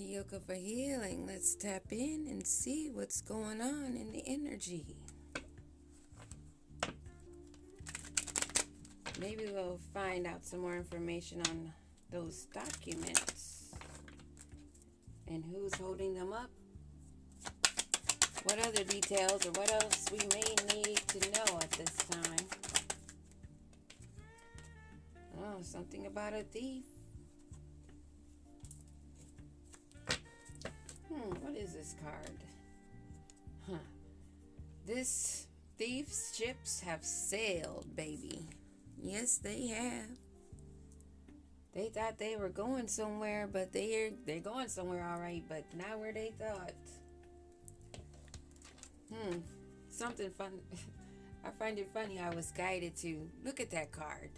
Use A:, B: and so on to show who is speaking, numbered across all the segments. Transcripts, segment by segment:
A: Yoga for healing. Let's tap in and see what's going on in the energy. Maybe we'll find out some more information on those documents and who's holding them up. What other details or what else we may need to know at this time. Oh, something about a thief. What is this card? This thief's ships have sailed, baby. Yes, they have. They thought they were going somewhere, but they're going somewhere all right, but not where they thought. Something fun. I find it funny. I was guided to look at that card.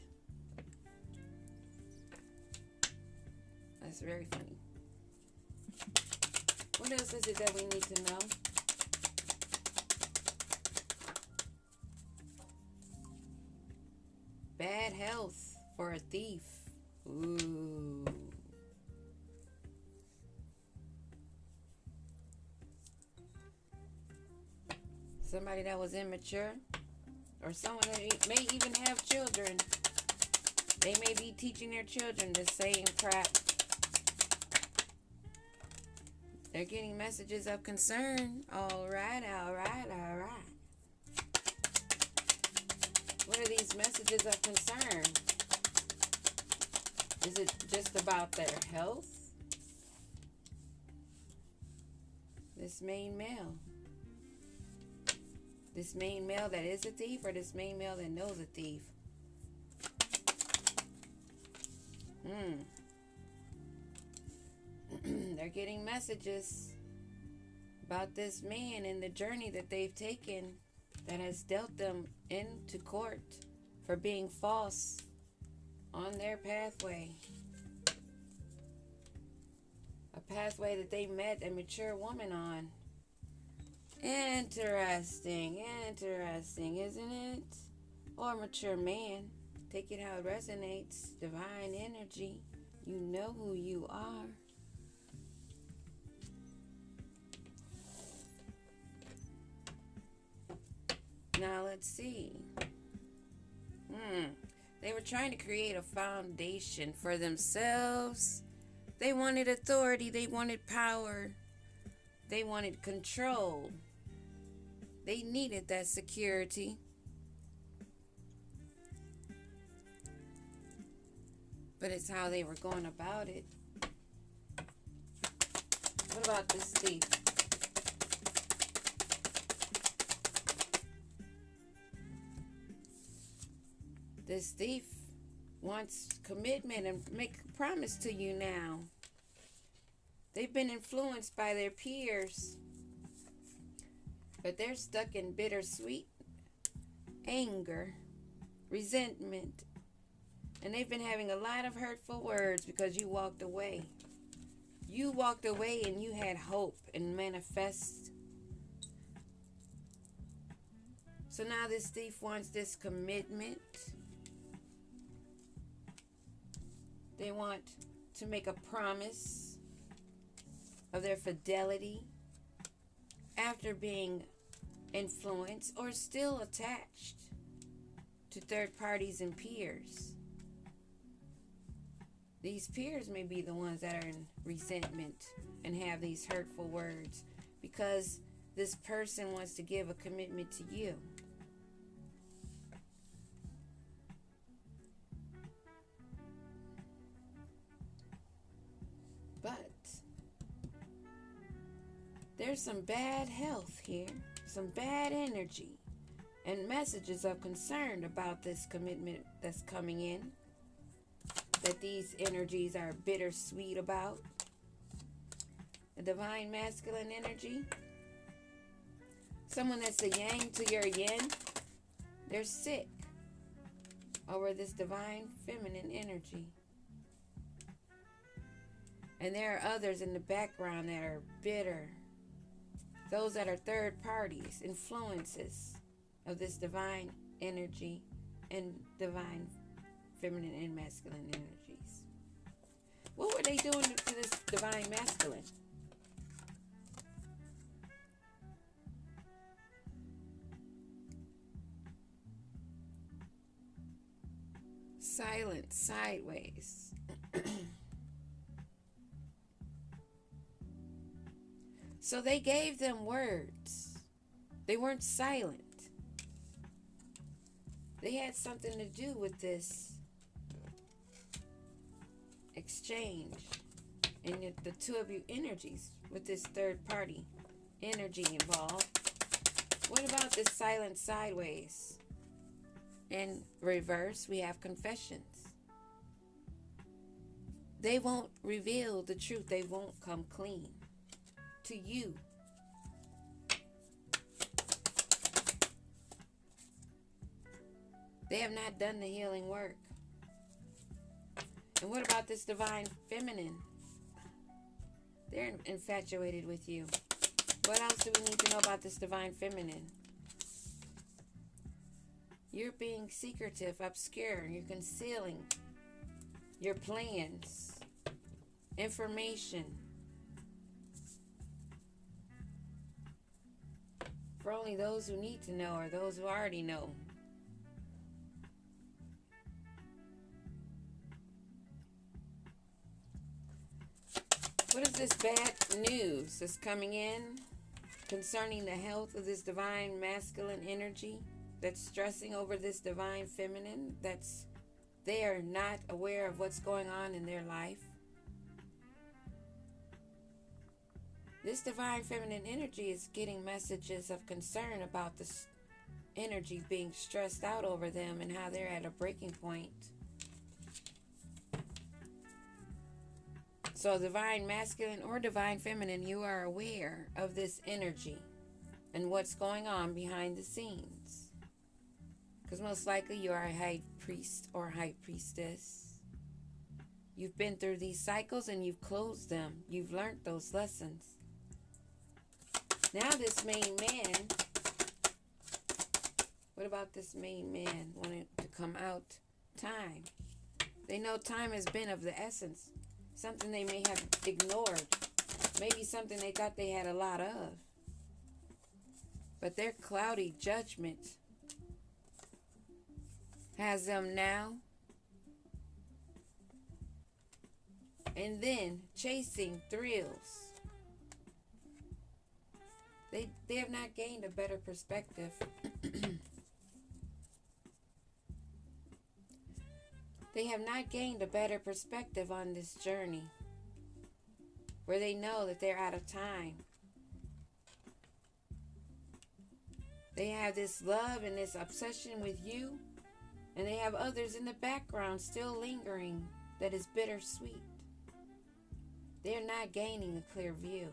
A: That's very funny. What else is it that we need to know? Bad health for a thief. Ooh. Somebody that was immature, or someone that may even have children. They may be teaching their children the same crap. They're getting messages of concern. All right. What are these messages of concern? Is it just about their health? This main male. This main male that is a thief, or this main male that knows a thief? They're getting messages about this man and the journey that they've taken that has dealt them into court for being false on their pathway. A pathway that they met a mature woman on. Interesting, isn't it? Or a mature man. Take it how it resonates. Divine energy. You know who you are. Now let's see. They were trying to create a foundation for themselves. They wanted authority. They wanted power. They wanted control. They needed that security. But it's how they were going about it. What about this thief? This thief wants commitment and make a promise to you now. They've been influenced by their peers, but they're stuck in bittersweet anger, resentment, and they've been having a lot of hurtful words because you walked away. You walked away and you had hope and manifest. So now this thief wants this commitment. They want to make a promise of their fidelity after being influenced or still attached to third parties and peers. These peers may be the ones that are in resentment and have these hurtful words because this person wants to give a commitment to you. But there's some bad health here, some bad energy, and messages of concern about this commitment that's coming in, that these energies are bittersweet about. The divine masculine energy, someone that's a yang to your yin, they're sick over this divine feminine energy. And there are others in the background that are bitter. Those that are third parties, influences of this divine energy and divine feminine and masculine energies. What were they doing to this divine masculine? Silent, sideways. So they gave them words. They weren't silent. They had something to do with this exchange and the two of you energies with this third party energy involved. What about this silent sideways? In reverse, we have confessions. They won't reveal the truth. They won't come clean to you. They have not done the healing work. And what about this divine feminine? They're infatuated with you. What else do we need to know about this divine feminine? You're being secretive, obscure. You're concealing your plans, information, for only those who need to know or those who already know. What is this bad news that's coming in concerning the health of this divine masculine energy that's stressing over this divine feminine, that's they are not aware of what's going on in their life? This divine feminine energy is getting messages of concern about this energy being stressed out over them and how they're at a breaking point. So divine masculine or divine feminine, you are aware of this energy and what's going on behind the scenes. Because most likely you are a high priest or high priestess. You've been through these cycles and you've closed them. You've learned those lessons. Now this main man, what about this main man wanting to come out? Time. They know time has been of the essence. Something they may have ignored. Maybe something they thought they had a lot of. But their cloudy judgment has them now and then chasing thrills. They have not gained a better perspective. They have not gained a better perspective on this journey where they know that they're out of time. They have this love and this obsession with you, and they have others in the background still lingering that is bittersweet. They're not gaining a clear view.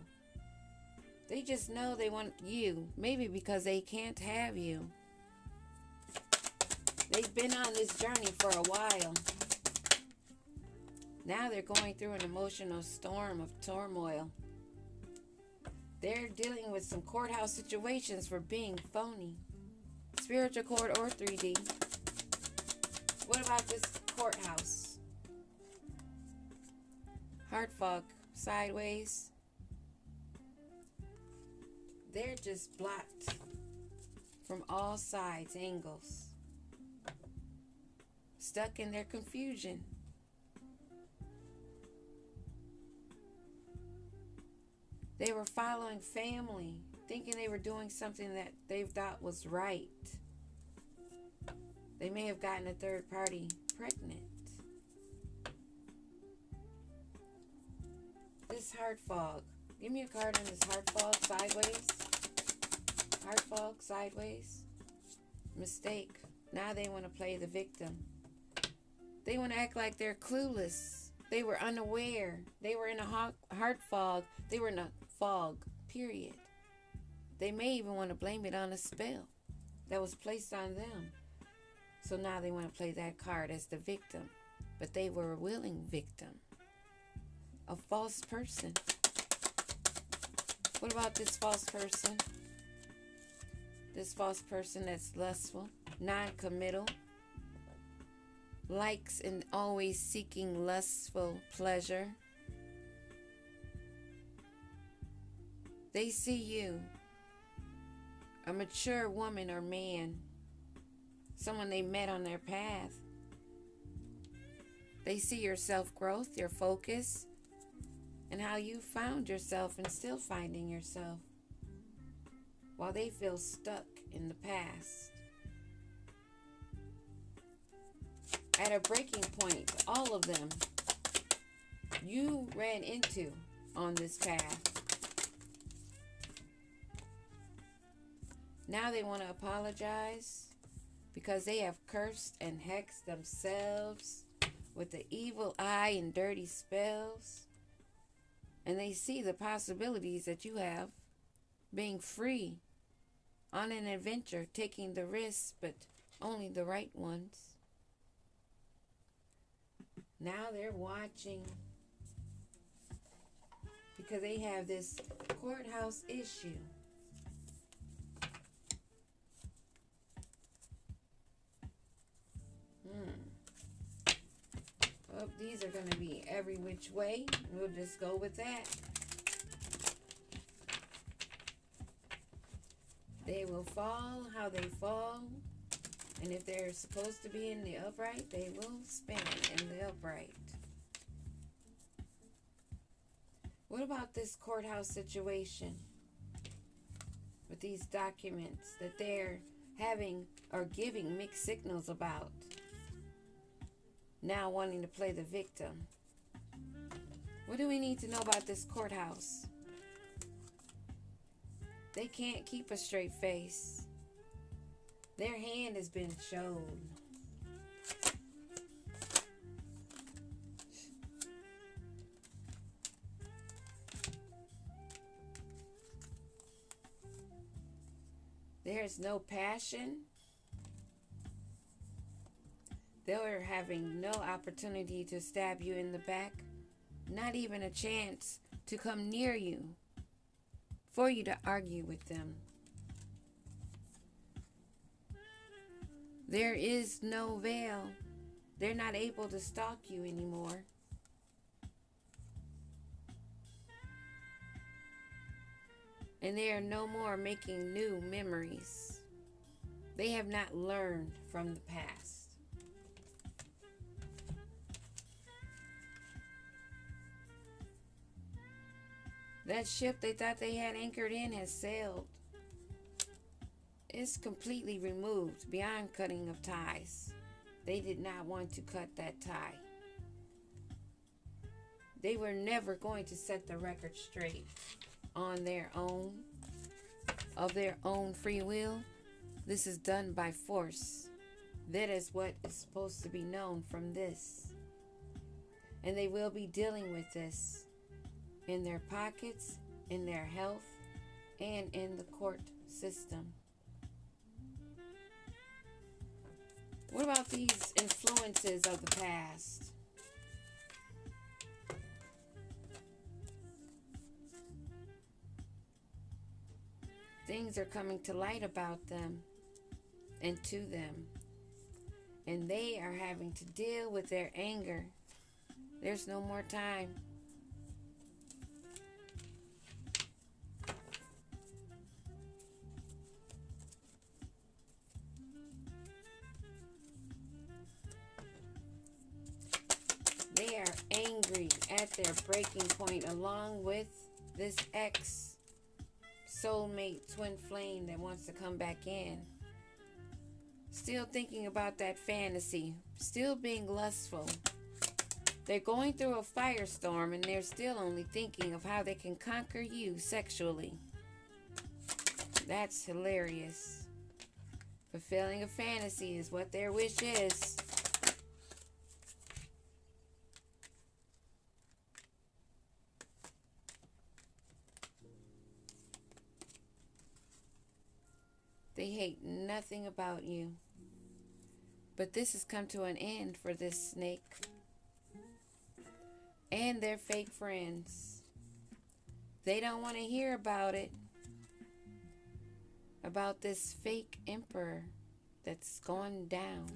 A: They just know they want you, maybe because they can't have you. They've been on this journey for a while. Now they're going through an emotional storm of turmoil. They're dealing with some courthouse situations for being phony. Spiritual court or 3D. What about this courthouse? Heart fog, sideways. They're just blocked from all sides, angles. Stuck in their confusion. They were following family, thinking they were doing something that they thought was right. They may have gotten a third party pregnant. This heart fog. Give me a card on this heart fog, sideways. Heart fog, sideways. Mistake. Now they want to play the victim. They want to act like they're clueless. They were unaware. They were in a heart fog. They were in a fog, period. They may even want to blame it on a spell that was placed on them. So now they want to play that card as the victim. But they were a willing victim. A false person. What about this false person? This false person that's lustful, non-committal, likes and always seeking lustful pleasure, They see you, a mature woman or man, someone they met on their path. They see your self-growth, your focus, and how you found yourself and still finding yourself, while they feel stuck in the past. At a breaking point, all of them, you ran into on this path. Now they want to apologize because they have cursed and hexed themselves with the evil eye and dirty spells. And they see the possibilities that you have, being free on an adventure, taking the risks, but only the right ones. Now they're watching because they have this courthouse issue. Well, these are going to be every which way. We'll just go with that. They will fall how they fall. And if they're supposed to be in the upright, they will spin in the upright. What about this courthouse situation with these documents that they're having or giving mixed signals about? Now wanting to play the victim. What do we need to know about this courthouse? They can't keep a straight face. Their hand has been shown. There's no passion. They're having no opportunity to stab you in the back. Not even a chance to come near you for you to argue with them. There is no veil. They're not able to stalk you anymore. And they are no more making new memories. They have not learned from the past. That ship they thought they had anchored in has sailed. It's completely removed beyond cutting of ties. They did not want to cut that tie. They were never going to set the record straight on their own, of their own free will. This is done by force. That is what is supposed to be known from this. And they will be dealing with this in their pockets, in their health, and in the court system. What about these influences of the past? Things are coming to light about them and to them. And they are having to deal with their anger. There's no more time. They are angry at their breaking point, along with this ex soulmate twin flame that wants to come back in. Still thinking about that fantasy, still being lustful. They're going through a firestorm and they're still only thinking of how they can conquer you sexually. That's hilarious. Fulfilling a fantasy is what their wish is. They hate nothing about you. But this has come to an end for this snake and their fake friends. They don't want to hear about it. About this fake emperor that's gone down.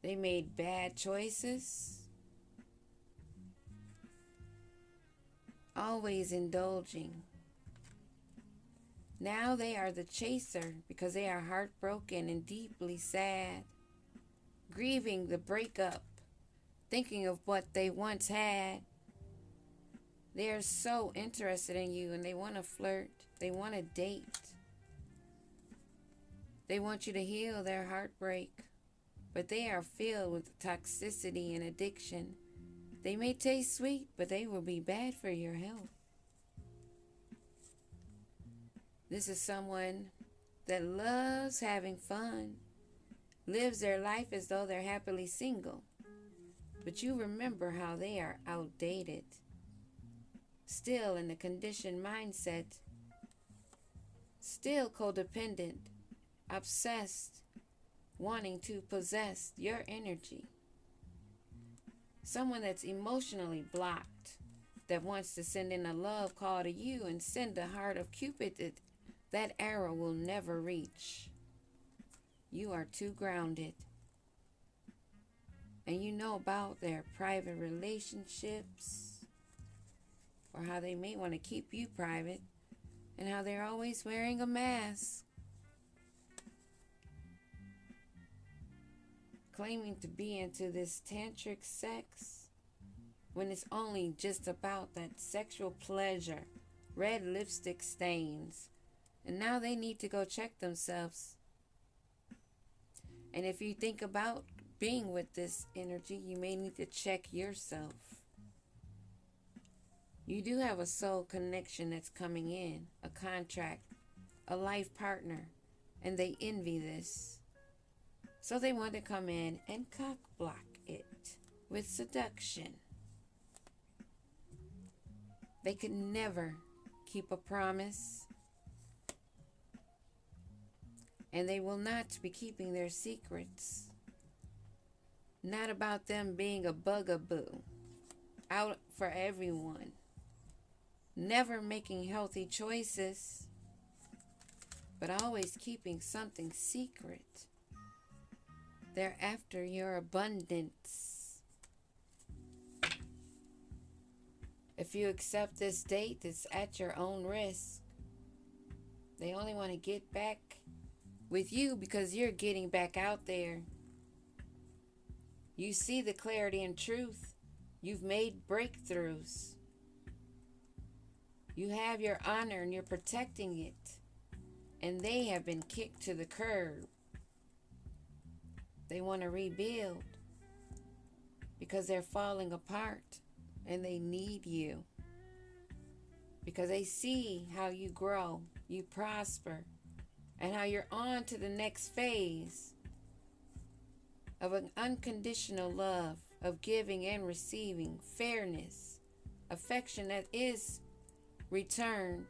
A: They made bad choices. always indulging. Now they are the chaser because they are heartbroken and deeply sad, grieving the breakup, thinking of what they once had. They are so interested in you and they want to flirt. They want to date. They want you to heal their heartbreak, but they are filled with toxicity and addiction. They may taste sweet, but they will be bad for your health. This is someone that loves having fun, lives their life as though they're happily single. But you remember how they are outdated, still in the conditioned mindset, still codependent, obsessed, wanting to possess your energy. Someone that's emotionally blocked, that wants to send in a love call to you and send the heart of Cupid that arrow will never reach. You are too grounded. And you know about their private relationships, or how they may want to keep you private, and how they're always wearing a mask, claiming to be into this tantric sex when it's only just about that sexual pleasure, red lipstick stains, and now they need to go check themselves. And if you think about being with this energy, you may need to check yourself. You do have a soul connection that's coming in, a contract, a life partner, and they envy this. So they want to come in and cock block it with seduction. They could never keep a promise, and they will not be keeping their secrets. Not about them being a bugaboo, out for everyone, never making healthy choices, but always keeping something secret. They're after your abundance. If you accept this date, it's at your own risk. They only want to get back with you because you're getting back out there. You see the clarity and truth. You've made breakthroughs. You have your honor and you're protecting it. And they have been kicked to the curb. They want to rebuild because they're falling apart and they need you. Because they see how you grow, you prosper, and how you're on to the next phase of an unconditional love, of giving and receiving, fairness, affection that is returned.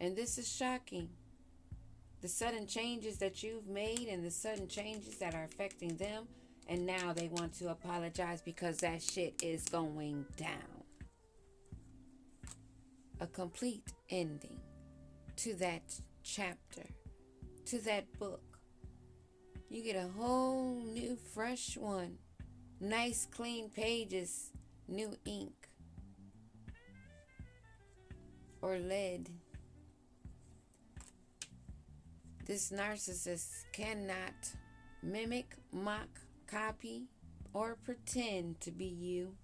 A: And this is shocking. The sudden changes that you've made and the sudden changes that are affecting them. And now they want to apologize because that shit is going down. A complete ending to that chapter, to that book. You get a whole new fresh one. Nice clean pages, new ink or lead. This narcissist cannot mimic, mock, copy, or pretend to be you.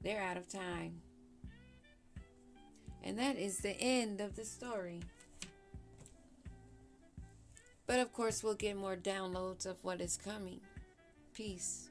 A: They're out of time. And that is the end of the story. But of course, we'll get more downloads of what is coming. Peace.